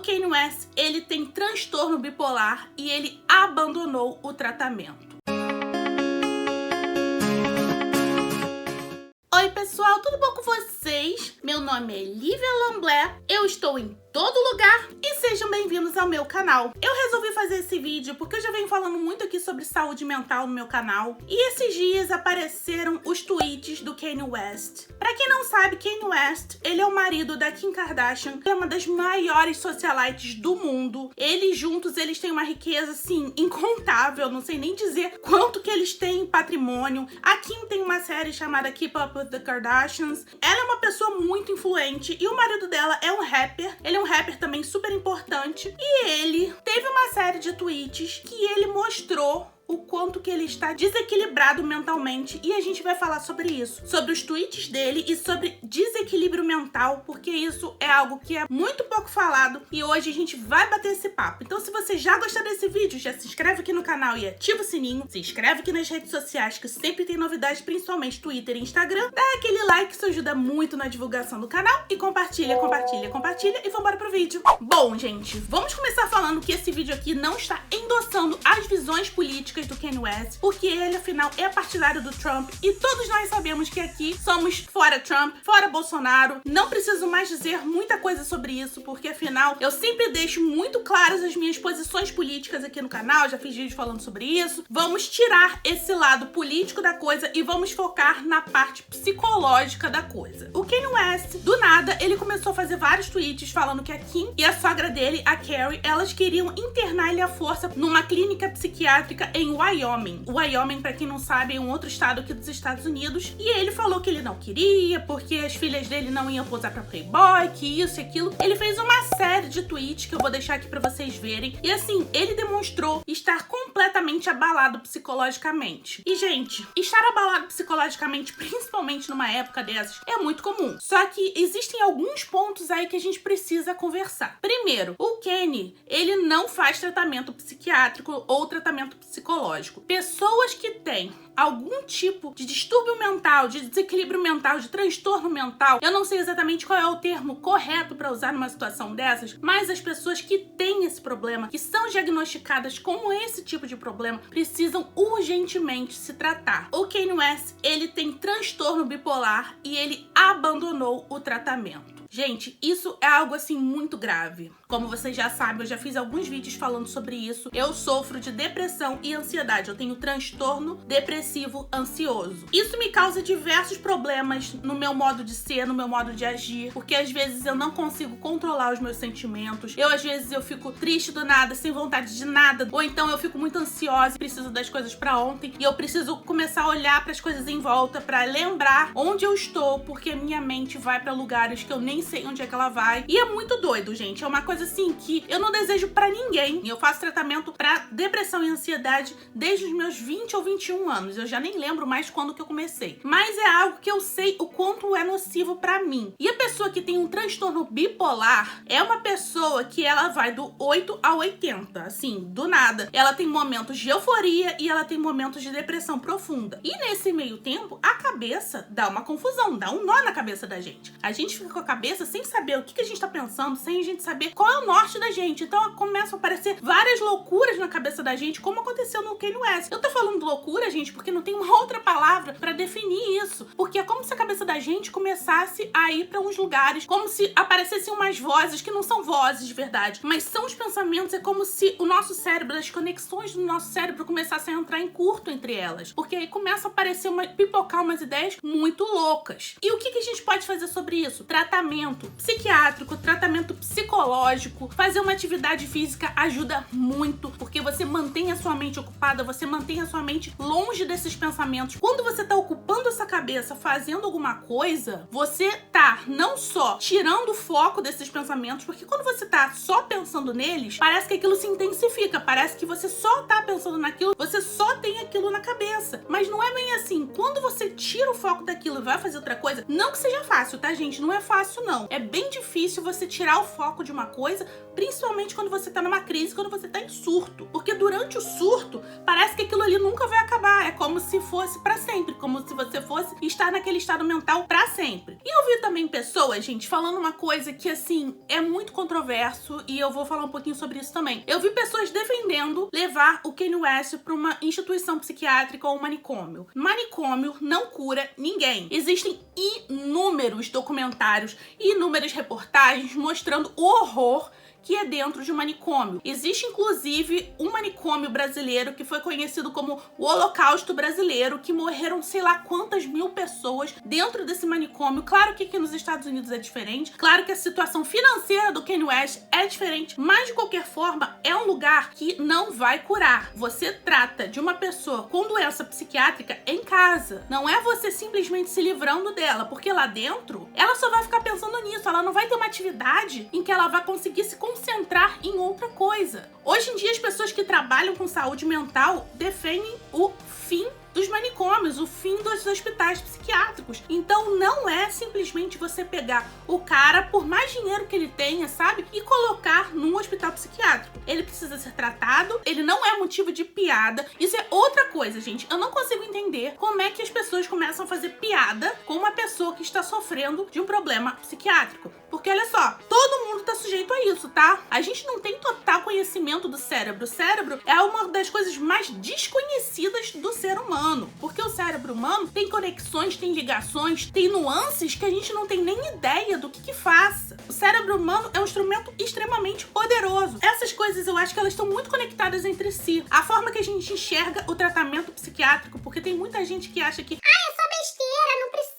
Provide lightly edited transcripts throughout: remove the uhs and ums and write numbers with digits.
Kanye West, ele tem transtorno bipolar e ele abandonou o tratamento. Oi pessoal, tudo bom com vocês? Meu nome é Lívia Lamblé, eu estou em todo lugar e sejam bem-vindos ao meu canal. Eu resolvi fazer esse vídeo porque eu já venho falando muito aqui sobre saúde mental no meu canal e esses dias apareceram os tweets do Kanye West. Pra quem não sabe, Kanye West, ele é o marido da Kim Kardashian, que é uma das maiores socialites do mundo. Eles juntos, eles têm uma riqueza, assim, incontável, não sei nem dizer quanto que eles têm em patrimônio. A Kim tem uma série chamada Keep Up with the Kardashians. Ela é uma pessoa muito influente e o marido dela é um rapper. Ele é um rapper também super importante. E ele teve uma série de tweets que ele mostrou o quanto que ele está desequilibrado mentalmente e a gente vai falar sobre isso, sobre os tweets dele e sobre desequilíbrio mental, porque isso é algo que é muito pouco falado e hoje a gente vai bater esse papo. Então se você já gostou desse vídeo, já se inscreve aqui no canal e ativa o sininho, se inscreve aqui nas redes sociais que sempre tem novidades, principalmente Twitter e Instagram, dá aquele like, isso ajuda muito na divulgação do canal e compartilha e vambora pro vídeo. Bom, gente, vamos começar falando que esse vídeo aqui não está endossando as visões políticas do Kanye West, porque ele, afinal, é partidário do Trump e todos nós sabemos que aqui somos fora Trump, fora Bolsonaro. Não preciso mais dizer muita coisa sobre isso, porque, afinal, eu sempre deixo muito claras as minhas posições políticas aqui no canal, já fiz vídeo falando sobre isso. Vamos tirar esse lado político da coisa e vamos focar na parte psicológica da coisa. O Kanye West, do nada, ele começou a fazer vários tweets falando que a Kim e a sogra dele, a Carrie, elas queriam internar ele à força numa clínica psiquiátrica em Wyoming. O Wyoming, pra quem não sabe, é um outro estado aqui dos Estados Unidos. E ele falou que ele não queria, porque as filhas dele não iam posar pra Playboy, que isso e aquilo. Ele fez uma série de tweets que eu vou deixar aqui pra vocês verem. E assim, ele demonstrou estar completamente abalado psicologicamente. E, gente, estar abalado psicologicamente, principalmente numa época dessas, é muito comum. Só que existem alguns pontos aí que a gente precisa conversar. Primeiro, o Kanye, ele não faz tratamento psiquiátrico ou tratamento psicológico. Pessoas que têm algum tipo de distúrbio mental, de desequilíbrio mental, de transtorno mental, eu não sei exatamente qual é o termo correto para usar numa situação dessas, mas as pessoas que têm esse problema, que são diagnosticadas com esse tipo de problema, precisam urgentemente se tratar. O Kanye West, ele tem transtorno bipolar e ele abandonou o tratamento. Gente, isso é algo assim muito grave. Como vocês já sabem, eu já fiz alguns vídeos falando sobre isso. Eu sofro de depressão e ansiedade. Eu tenho transtorno depressivo ansioso. Isso me causa diversos problemas no meu modo de ser, no meu modo de agir, porque às vezes eu não consigo controlar os meus sentimentos. Às vezes eu fico triste do nada, sem vontade de nada, ou então eu fico muito ansiosa e preciso das coisas pra ontem, e eu preciso começar a olhar para as coisas em volta pra lembrar onde eu estou, porque a minha mente vai pra lugares que eu nem sei onde é que ela vai. E é muito doido, gente. É uma coisa assim que eu não desejo pra ninguém. Eu faço tratamento pra depressão e ansiedade desde os meus 20 ou 21 anos. Eu já nem lembro mais quando que eu comecei. Mas é algo que eu sei o quanto é nocivo pra mim. E a pessoa que tem um transtorno bipolar é uma pessoa que ela vai do 8 a 80, assim, do nada. Ela tem momentos de euforia e ela tem momentos de depressão profunda. E nesse meio tempo, a cabeça dá uma confusão, dá um nó na cabeça da gente. A gente fica com a cabeça sem saber o que a gente tá pensando, sem a gente saber qual é o norte da gente. Então começam a aparecer várias loucuras na cabeça da gente, como aconteceu no Kanye West. Eu tô falando de loucura, gente, porque não tem uma outra palavra pra definir isso. Porque é como se a cabeça da gente começasse a ir pra uns lugares, como se aparecessem umas vozes que não são vozes de verdade, mas são os pensamentos. É como se o nosso cérebro, as conexões do nosso cérebro começassem a entrar em curto entre elas. Porque aí começa a aparecer pipocar umas ideias muito loucas. E o que a gente pode fazer sobre isso? Tratamento psiquiátrico, tratamento psicológico, fazer uma atividade física ajuda muito, porque você mantém a sua mente ocupada, você mantém a sua mente longe desses pensamentos. Quando você tá ocupando essa cabeça fazendo alguma coisa, você tá não só tirando o foco desses pensamentos, porque quando você tá só pensando neles, parece que aquilo se intensifica, parece que você só tá pensando naquilo, você só tem aquilo na cabeça. Mas não é bem assim. Quando você tira o foco daquilo e vai fazer outra coisa, não que seja fácil, tá, gente? Não é fácil não. É bem difícil você tirar o foco de uma coisa, principalmente quando você tá numa crise, quando você tá em surto. Porque durante o surto, parece que aquilo ali nunca vai acabar. É como se fosse pra sempre, como se você fosse estar naquele estado mental pra sempre. E eu vi também pessoas, gente, falando uma coisa que, assim, é muito controverso, e eu vou falar um pouquinho sobre isso também. Eu vi pessoas defendendo levar o Kanye West pra uma instituição psiquiátrica ou um manicômio. Manicômio não cura ninguém. Existem inúmeros documentários e inúmeras reportagens mostrando o horror que é dentro de um manicômio. Existe, inclusive, um manicômio brasileiro que foi conhecido como o Holocausto Brasileiro, que morreram sei lá quantas mil pessoas dentro desse manicômio. Claro que aqui nos Estados Unidos é diferente, claro que a situação financeira do Kanye West é diferente, mas de qualquer forma é um lugar que não vai curar. Você trata de uma pessoa com doença psiquiátrica em casa. Não é você simplesmente se livrando dela, porque lá dentro ela só vai ficar pensando nisso, ela não vai ter uma atividade em que ela vai conseguir se concentrar em outra coisa. Hoje em dia, as pessoas que trabalham com saúde mental defendem o fim dos manicômios, o fim dos hospitais psiquiátricos. Então não é simplesmente você pegar o cara, por mais dinheiro que ele tenha, sabe? E colocar num hospital psiquiátrico. Ele precisa ser tratado, ele não é motivo de piada. Isso é outra coisa, gente. Eu não consigo entender como é que as pessoas começam a fazer piada com uma pessoa que está sofrendo de um problema psiquiátrico. Porque olha só, todo mundo tá sujeito a isso, tá? A gente não tem total conhecimento do cérebro. O cérebro é uma das coisas mais desconhecidas do ser humano. Porque o cérebro humano tem conexões, tem ligações, tem nuances que a gente não tem nem ideia do que faça. O cérebro humano é um instrumento extremamente poderoso. Essas coisas eu acho que elas estão muito conectadas entre si. A forma que a gente enxerga o tratamento psiquiátrico, porque tem muita gente que acha que é só besteira, não precisa.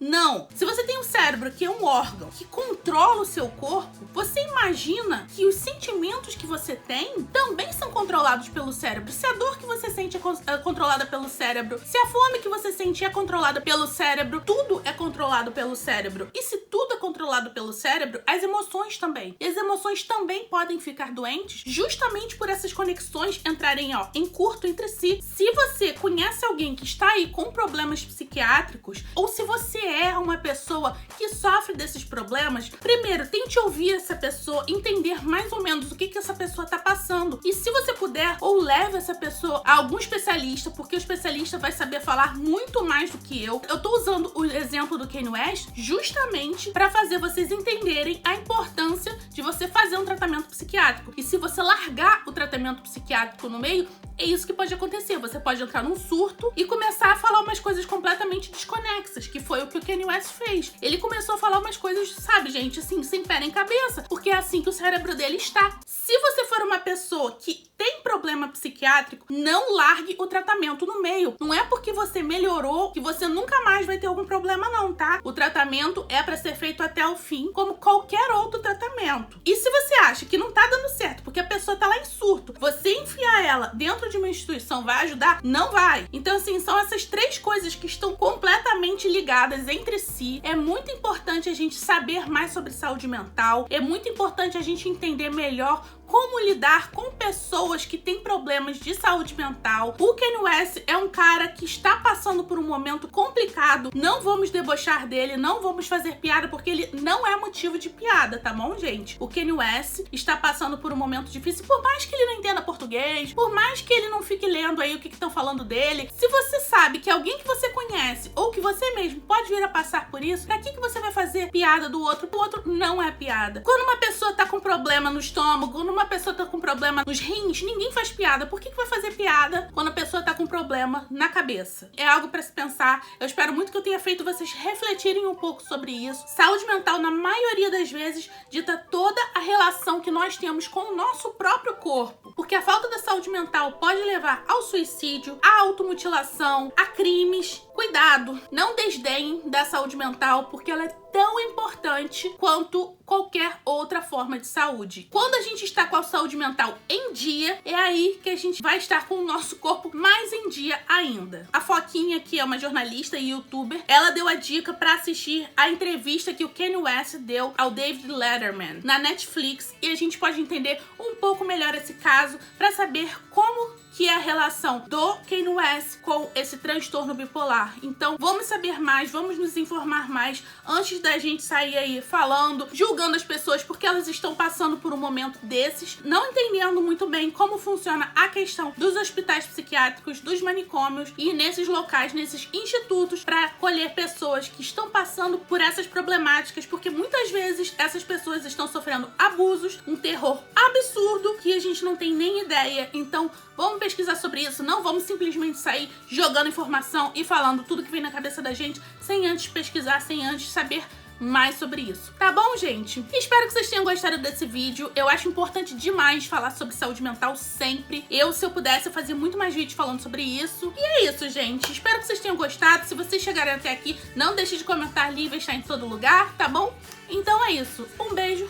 Não. Se você tem um cérebro, que é um órgão que controla o seu corpo, você imagina que os sentimentos que você tem também são controlados pelo cérebro. Se a dor que você sente é controlada pelo cérebro, se a fome que você sente é controlada pelo cérebro, tudo é controlado pelo cérebro. E se tudo é controlado pelo cérebro, as emoções também. E as emoções também podem ficar doentes justamente por essas conexões entrarem, em curto entre si. Se você conhece alguém que está aí com problemas psiquiátricos, ou se você é uma pessoa que sofre desses problemas, primeiro, tente ouvir essa pessoa, entender mais ou menos o que essa pessoa tá passando. E se você puder, ou leve essa pessoa a algum especialista, porque o especialista vai saber falar muito mais do que eu. Eu tô usando o exemplo do Kanye West justamente para fazer vocês entenderem a importância de você fazer um tratamento psiquiátrico. E se você largar o tratamento psiquiátrico no meio, é isso que pode acontecer. Você pode entrar num surto e começar a falar umas coisas completamente desconexas, que foi o que o Kanye West fez. Ele começou a falar umas coisas, sabe, gente, assim, sem pé nem cabeça, porque é assim que o cérebro dele está. Se você for uma pessoa que tem problema psiquiátrico, não largue o tratamento no meio. Não é porque você melhorou que você nunca mais vai ter algum problema não, tá? O tratamento é pra ser feito até o fim, como qualquer outro tratamento. E se você acha que não tá dando certo, porque a pessoa tá lá em surto, você enfiar ela dentro de uma instituição vai ajudar? Não vai. Então, assim, são essas três coisas que estão completamente ligadas entre si. É muito importante a gente saber mais sobre saúde mental. É muito importante a gente entender melhor como lidar com pessoas que têm problemas de saúde mental. O Kanye West é um cara que está passando por um momento complicado. Não vamos debochar dele, não vamos fazer piada, porque ele não é motivo de piada, tá bom, gente? O Kanye West está passando por um momento difícil, por mais que ele não entenda português, por mais que ele não fique lendo aí o que estão falando dele. Se você sabe que alguém que você conhece ou que você mesmo pode vir a passar por isso, pra que você vai fazer piada do outro? O outro não é piada. Quando uma pessoa tá com problema no estômago, quando uma pessoa tá com problema nos rins, ninguém faz piada. Por que vai fazer piada quando a pessoa tá com problema na cabeça? É algo pra se pensar. Eu espero muito que eu tenha feito vocês refletirem um pouco sobre isso. Saúde mental, na maioria das vezes, dita toda a relação que nós temos com o nosso próprio corpo. Porque a falta da saúde mental pode levar ao suicídio, à automutilação, a crimes. Cuidado, não desdenhem da saúde mental, porque ela é tão importante quanto qualquer outra forma de saúde. Quando a gente está com a saúde mental em dia, é aí que a gente vai estar com o nosso corpo mais em dia ainda. A Foquinha, que é uma jornalista e youtuber, ela deu a dica para assistir a entrevista que o Kanye West deu ao David Letterman na Netflix, e a gente pode entender um pouco melhor esse caso para saber como que é a relação do Kanye West com esse transtorno bipolar. Então, vamos saber mais, vamos nos informar mais antes da gente sair aí falando, julgando as pessoas porque elas estão passando por um momento desses, não entendendo muito bem como funciona a questão dos hospitais psiquiátricos, dos manicômios e nesses locais, nesses institutos, para acolher pessoas que estão passando por essas problemáticas, porque muitas vezes essas pessoas estão sofrendo abusos, um terror absurdo que a gente não tem nem ideia. Então, vamos pesquisar sobre isso, não vamos simplesmente sair jogando informação e falando tudo que vem na cabeça da gente sem antes pesquisar, sem antes saber mais sobre isso. Tá bom, gente? Espero que vocês tenham gostado desse vídeo. Eu acho importante demais falar sobre saúde mental sempre. Se eu pudesse, eu fazia muito mais vídeos falando sobre isso. E é isso, gente. Espero que vocês tenham gostado. Se vocês chegarem até aqui, não deixe de comentar, livre, está em todo lugar, tá bom? Então é isso. Um beijo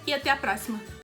e até a próxima.